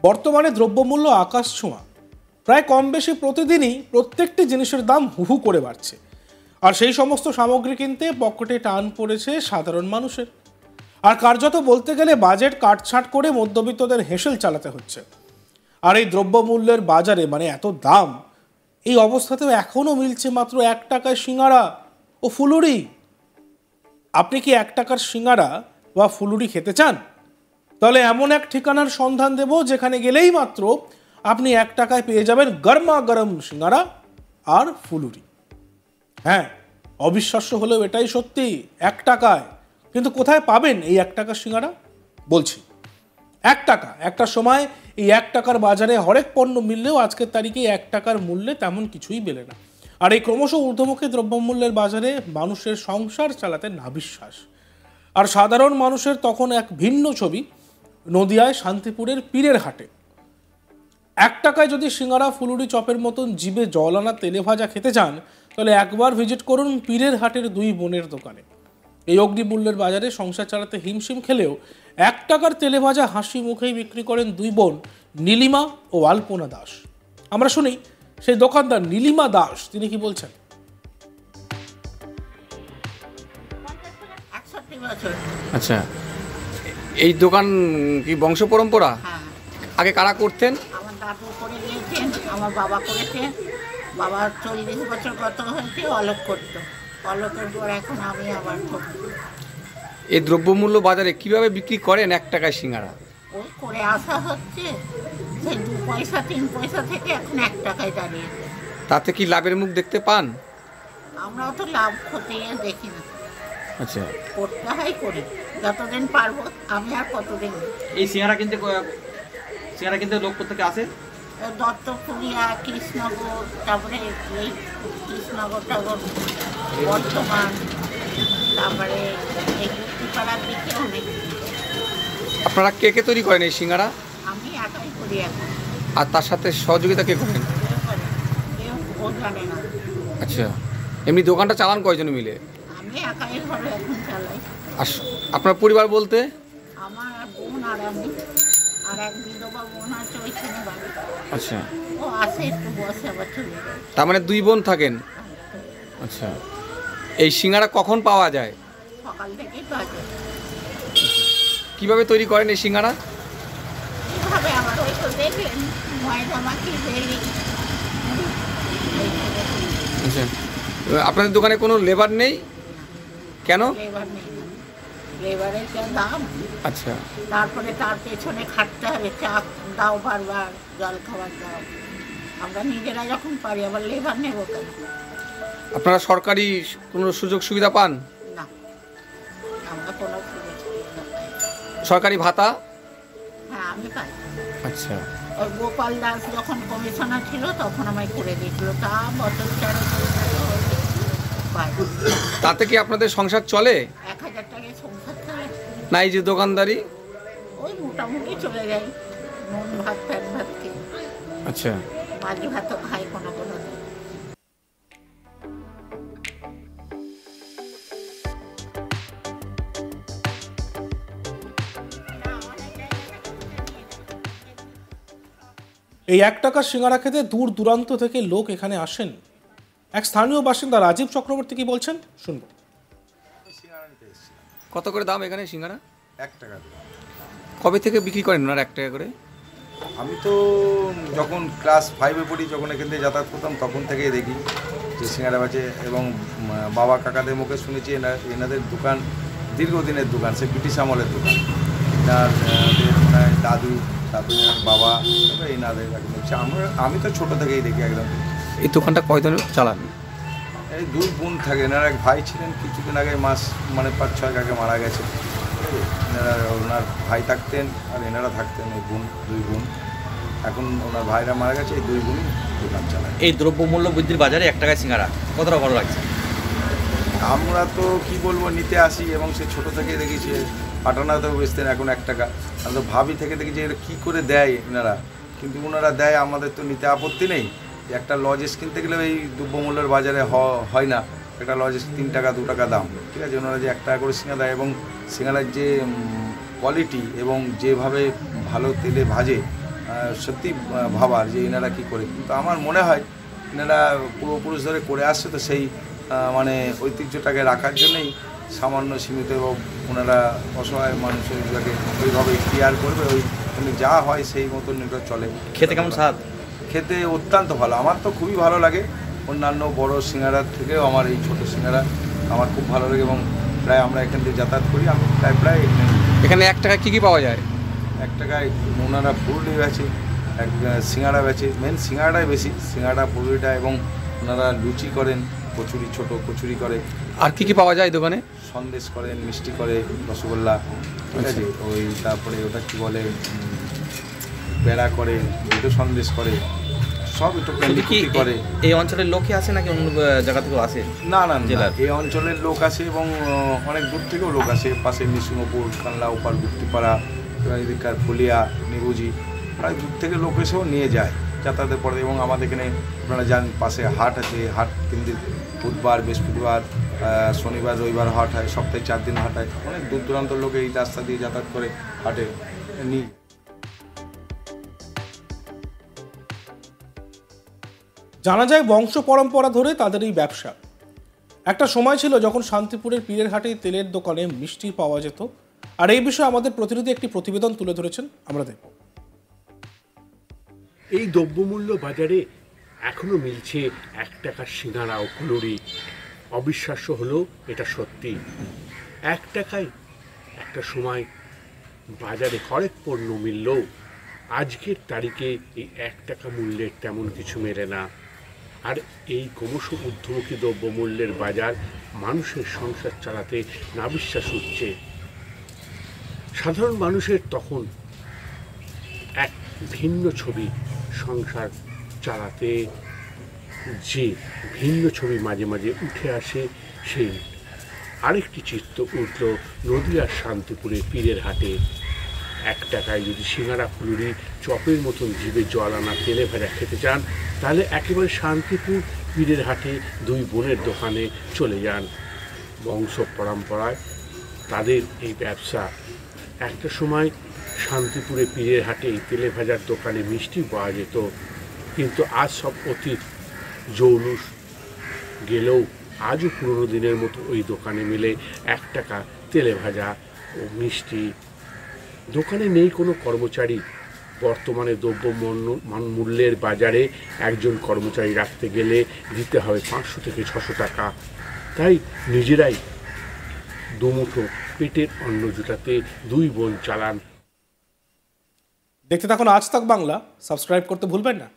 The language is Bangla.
বর্তমানে দ্রব্যমূল্য আকাশ ছোঁয়া, প্রায় কম বেশি প্রতিদিনই প্রত্যেকটি জিনিসের দাম হু করে বাড়ছে। আর সেই সমস্ত সামগ্রী কিনতে পকেটে টান পড়েছে সাধারণ মানুষের। আর কার্যত বলতে গেলে বাজেট কাটছাঁট করে মধ্যবিত্তদের হেসেল চালাতে হচ্ছে। আর এই দ্রব্যমূল্যের বাজারে মানে এত দাম, এই অবস্থাতেও এখনও মিলছে মাত্র 1 টাকায় সিঙ্গারা ও ফুলুরি। আপনি কি 1 টাকার সিঙ্গারা বা ফুলুরি খেতে চান? তাহলে এমন এক ঠিকানার সন্ধান দেব যেখানে গেলেই মাত্র আপনি 1 টাকায় পেয়ে যাবেন গরমা গরম সিঙ্গারা আর ফুলুরি। হ্যাঁ, অবিশ্বাস্য হলেও এটাই সত্যি, 1 টাকায়। কিন্তু কোথায় পাবেন এই 1 টাকার সিঙ্গারা? বলছি, 1 টাকা। একটা সময় এই 1 টাকার বাজারে হরেক পণ্য মিললেও আজকের তারিখে 1 টাকার মূল্যে তেমন কিছুই মেলে না। আর এই ক্রমশ ঊর্ধ্বমুখী দ্রব্যমূল্যের বাজারে মানুষের সংসার চালাতে নাভিশ্বাস। আর সাধারণ মানুষের তখন এক ভিন্ন ছবি নদিয়ায় শান্তিপুরের পীরের হাটে। 1 টাকায় যদি সিঙ্গারা ফুলুরি চপের মতন জিভে জল আনা তেলে ভাজা খেতে চান, তাহলে একবার ভিজিট করুন পীরের হাটের 2 বোনের দোকানে। এই অগ্নিমূল্যের বাজারে সংসার চালাতে হিমশিম খেলেও 1 টাকার তেলে ভাজা হাসি মুখেই বিক্রি করেন 2 বোন, নীলিমা ও আলপনা দাস। আমরা শুনি সেই দোকানদার নীলিমা দাস তিনি কি বলছেন। আচ্ছা, এই দোকান কি বংশ পরম্পরা? আগে কারা করতেন? আমার দাদু করে দিয়েছেন, আমার বাবা করেছেন। বাবা 40 বছর গত হয়েছে, অলোক করতো। অলোকের পর এখন আমি আবার করি। এই দ্রব্যমূল্য বাজারে কিভাবে বিক্রি করেন 1 টাকায় সিঙ্গারা? ওই করে আসা হচ্ছে, সেই 2 পয়সা 3 পয়সা থেকে এখন 1 টাকায় দাঁড়িয়েছে। তাতে কি লাভের মুখ দেখতে পান? আমরাও তো লাভ খতিয়ে দেখি না। আচ্ছা, করতে হয়, করি যতদিন পারবো। আমি আর কতদিন। এই সিঙ্গারা কিনতে লোক কোথেকে আসে? দত্তপুরিয়া, কৃষ্ণনগর, তারপরে এই কৃষ্ণনগর টাগর, বর্ধমান, তারপরে এই গুপ্তিপাড়ার দিকে অনেক। আপনারা কে কে তৈরি করেন এই সিঙ্গারা? আমি একাই করি এখন। আর তার সাথে সহযোগিতা কে করেন? কেউ ও জানে না। আচ্ছা, এমনি দোকানটা চালান কয়জন মিলে? আমি একাই ঘরে এখন চালাই। আর আপনার পরিবার বলতে? আমার বোন আর আমি, আর এক বিধবা বোন আছে ওইখানে বাড়ি। আচ্ছা, ও আসে একটু বসে আবার চলে যায়। তার মানে 2 বোন থাকেন? আচ্ছা, এই সিঙ্গারা কখন পাওয়া যায়? সকাল থেকেই পাওয়া যায়। কিভাবে তৈরি করেন এই সিঙ্গারা? কীভাবে আবার ওই তো দেখলেন, ময়দা মাখি বেলি। আচ্ছা, আপনাদের দোকানে কোনো লেবার নেই কেন? লেবার নেই, লেবারের যা দাম। আচ্ছা, তারপরে তার পেছনে খাটতে হবে, চা দাও বারবার, জল খাবার দাও। আমরা নিজেরা যখন পারি, আবার লেবার নেব কেন? আপনারা সরকারি কোনো সুযোগ সুবিধা পান? না, আমরা কোনো সুযোগ সুবিধা পাই না। সরকারি ভাতা? হ্যাঁ, আমি পাই। আচ্ছা, ওই গোপাল দাস যখন কমিশনার ছিল তখন আমায় করে দিয়েছিল, তা বছর 4 পাই। তাতে কি আপনাদের সংসার চলে? 1000 টাকায় সংসার চলে না এই যে দোকানদারি? ওই মোটামুটি চলে যায়। নুন ভাত, ফ্যাট ভাত খেয়ে। আচ্ছা, মাঝে ভাতও খাই কোনো কোনো দিন। এই 1 টাকার সিঙ্গারা খেতে দূর দূরান্ত থেকে লোক এখানে আসেন। এক স্থানীয় বাসিন্দা রাজীব চক্রবর্তী কি বলছেন শুনবো। কত করে দাম এখানে সিঙ্গারা? 1 টাকা। কবে থেকে বিক্রি করেন ওনারা 1 টাকা করে? আমি তো যখন ক্লাস 5-এ পড়ি, যখন এখান থেকে যাতায়াত করতাম তখন থেকেই দেখি যে সিঙ্গারা বাজে। এবং বাবা কাকাদের মুখে শুনেছি এনাদের দোকান দীর্ঘদিনের দোকান, সে ব্রিটিশ আমলের দোকান। দাদু, তারপরে বাবা, এনাদের একদম। আমি তো ছোটো থেকেই দেখি একদম। এই দোকানটা কয়দিন চালান? এই 2 বোন থাকে। এনার এক ভাই ছিলেন, কিছুদিন আগে মানে 5-6 আগে মারা গেছে। ওনার ভাই থাকতেন আর এনারা থাকতেন, এই বোন 2 বোন। এখন ওনার ভাইরা মারা গেছে, এই 2 বোনই দোকান চালায়। এই দ্রব্যমূল্য বৃদ্ধির বাজারে 1 টাকায় সিঙ্গারা কতটা ভালো লাগছে? আমরা তো কি বলবো, নিতে আসি এবং সে ছোটো থেকেই দেখি সে পাটানাতেও বেচতেন, এখন 1 টাকা। আমরা তো ভাবি থেকে দেখি যে এটা কী করে দেয় এনারা, কিন্তু ওনারা দেয়, আমাদের তো নিতে আপত্তি নেই। একটা লজেস কিনতে গেলে এই দ্রব্যমূল্যের বাজারে হয় না। একটা লজেস 3 টাকা 2 টাকা দাম, ঠিক আছে। ওনারা যে 1 টাকা করে সিঙ্গারা দেয় এবং সিঙ্গারার যে কোয়ালিটি এবং যেভাবে ভালো তেলে ভাজে, সত্যি ভাবার যে এনারা কী করে, কিন্তু আমার মনে হয় এনারা পূর্বপুরুষ ধরে করে আসছে, তো সেই মানে ঐতিহ্যটাকে রাখার জন্যই সামান্য সীমিত, এবং ওনারা অসহায় মানুষগুলোকে ওইভাবে কেয়ার করবে, ওই যা হয় সেই মতন এটা চলে। খেতে কেমন স্বাদ? খেতে অত্যন্ত ভালো, আমার তো খুবই ভালো লাগে। অন্যান্য বড় সিঙ্গারার থেকেও আমার এই ছোটো সিঙ্গারা আমার খুব ভালো লাগে, এবং প্রায় আমরা এখান থেকে যাতায়াত করি, আমি প্রায় এখানে 1 টাকা কী কী পাওয়া যায়? 1 টাকায় ওনারা পুরুলি বেচে, সিঙ্গাড়া বেচে, মেন সিঙ্গাড়াটাই বেশি, সিঙ্গাড়া পুরুলিটা, এবং ওনারা লুচি করেন, কচুরি, ছোট কচুরি করে। আর কি কি পাওয়া যায় দোকানে? সন্দেশ করেন, মিষ্টি করে, রসগোল্লা, ঠিক আছে, ওই তারপরে ওটা কি বলে বেড়া করে, দুটো সন্দেশ করে, সব একটু করে। এই অঞ্চলের লোকই আসে নাকি অন্য জায়গা থেকেও আসে? না না, জেলার এই অঞ্চলের লোক আসে, এবং অনেক দূর থেকেও লোক আসে, পাশে নৃসিংহপুর, কানলা, উপার গুপ্তিপাড়া, এদিককার ফুলিয়া, নিবুজি, প্রায় দূর থেকে লোক এসেও নিয়ে যায় যাতায়াতের পরে। এবং আমাদের এখানে আপনারা জানেন পাশে হাট আছে, হাট কিন্তু বুধবার, বৃহস্পতিবার, শনিবার, রবিবার হাট হয়, সপ্তাহে 4 দিন হাট হয়। অনেক দূর দূরান্তর লোক এই রাস্তা দিয়ে যাতায়াত করে হাটে নিয়ে। জানা যায় বংশ পরম্পরা ধরে তাদের এই ব্যবসা। একটা সময় ছিল যখন শান্তিপুরের পীরের হাটে তেলের দোকানে মিষ্টি পাওয়া যেত, আর এই বিষয়ে আমাদের প্রতিনিধি একটি প্রতিবেদন তুলে ধরেছেন, আমরা দেখব। এই দ্রব্যমূল্য বাজারে এখনো মিলছে 1 টাকার সিঙ্গারা ও ফুলুরি। অবিশ্বাস্য হলেও এটা সত্যি। 1 টাকায় একটা সময় বাজারে হরেক পণ্য মিললেও আজকের তারিখে এই 1 টাকা মূল্যের তেমন কিছু মেলে না। আর এই ক্রমশ ঊর্ধ্বমুখী দ্রব্যমূল্যের বাজার মানুষের সংসার চালাতে নাবিশ্বাস উঠছে। সাধারণ মানুষের তখন এক ভিন্ন ছবি, সংসার চালাতে যে ভিন্ন ছবি মাঝে মাঝে উঠে আসে, সেই আরেকটি চিত্র উঠল নদীয়ার শান্তিপুরে পীরের হাটে। 1 টাকায় যদি সিঙ্গারা ফুলুরি চপের মতন জিভে জল আনা তেলে ভাজা খেতে চান, তাহলে একেবারে শান্তিপুর পীরের হাটে 2 বোনের দোকানে চলে যান। বংশ পরম্পরায় তাদের এই ব্যবসা। একটা সময় শান্তিপুরে পীরের হাটে এই তেলে ভাজার দোকানে মিষ্টি পাওয়া যেত, কিন্তু আজ সব অতীত। জৌলুস গেলেও আজও পুরনো দিনের মতো ওই দোকানে মিলে 1 টাকা তেলে ভাজা ও মিষ্টি। দোকানে নেই কোনো কর্মচারী। বর্তমানে দ্রব্য মূল্যের বাজারে একজন কর্মচারী রাখতে গেলে দিতে হবে 500 থেকে 600 টাকা। তাই নিজেরাই দুমুঠো পেটের অন্ন জোটাতে 2 বোন চালান। দেখতে থাকুন আজ তাক বাংলা, সাবস্ক্রাইব করতে ভুলবেন না।